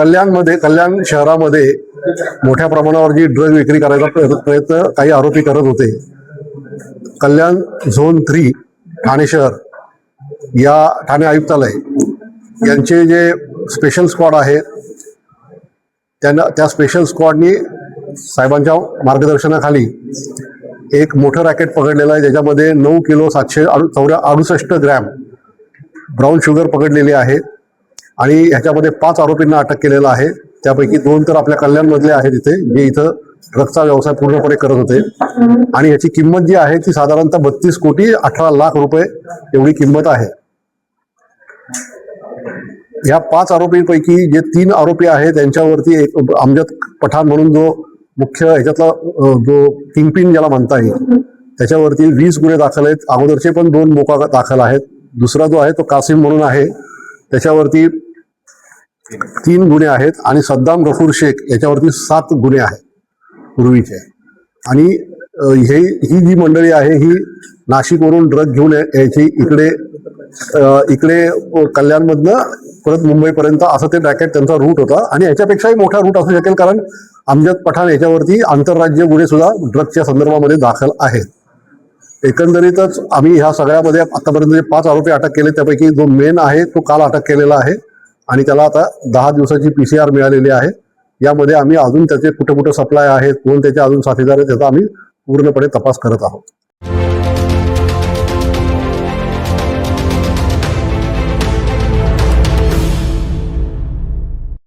कल्याण शहरामध्ये मोठ्या प्रमाणावर जी ड्रग विक्री करायचा प्रयत्न काही आरोपी करत होते. कल्याण झोन 3 ठाणे शहर या ठाणे आयुक्तालय यांचे जे स्पेशल स्क्वॉड आहे त्या स्पेशल स्क्वॉडनी साहेबांच्या मार्गदर्शनाखाली एक मोठं रॅकेट पकडलेलं आहे, ज्याच्यामध्ये 9 किलो 768 ग्रॅम ब्राऊन शुगर पकडलेली आहे आणि ह्याच्यामध्ये 5 आरोपींना अटक केलेलं आहे. त्यापैकी 2 तर आपल्या कल्याणमधले आहेत इथे, जे इथं ड्रग्सचा व्यवसाय पूर्णपणे करत होते आणि याची किंमत जी आहे ती साधारणतः 32 कोटी 18 लाख रुपये एवढी किंमत आहे. ह्या 5 आरोपींपैकी जे 3 आरोपी आहेत त्यांच्यावरती एक अमजद पठाण म्हणून जो मुख्य ह्याच्यातला जो किंगपिन ज्याला म्हणता येईल त्याच्यावरती 20 गुन्हे दाखल आहेत. अगोदरचे पण 2 मोका दाखल आहेत. दुसरा जो आहे तो कासिम म्हणून आहे, त्याच्यावरती 3 गुन्हे आहेत आणि सद्दाम गफूर शेख याच्यावरती 7 गुन्हे आहेत पूर्वीचे. आणि ही जी मंडळी आहे ही नाशिकवरून ड्रग घेऊन यायची इकडे कल्याणमधनं परत मुंबईपर्यंत असं ते रॅकेट त्यांचा रूट होता आणि याच्यापेक्षाही मोठा रूट असू शकेल, कारण अमजद पठाण याच्यावरती आंतरराज्य गुन्हे सुद्धा ड्रग्सच्या संदर्भामध्ये दाखल आहेत. एकंदरीतच आम्ही ह्या सगळ्यामध्ये आतापर्यंत जे 5 आरोपी अटक केले त्यापैकी जो मेन आहे तो काल अटक केलेला आहे आणि त्याला आता 10 दिवसाची PCR मिळालेली आहे. यामध्ये आम्ही अजून त्याचे कुठे सप्लाय आहेत, कोण त्याचे अजून साथीदार आहेत त्याचा आम्ही पूर्णपणे तपास करत आहोत.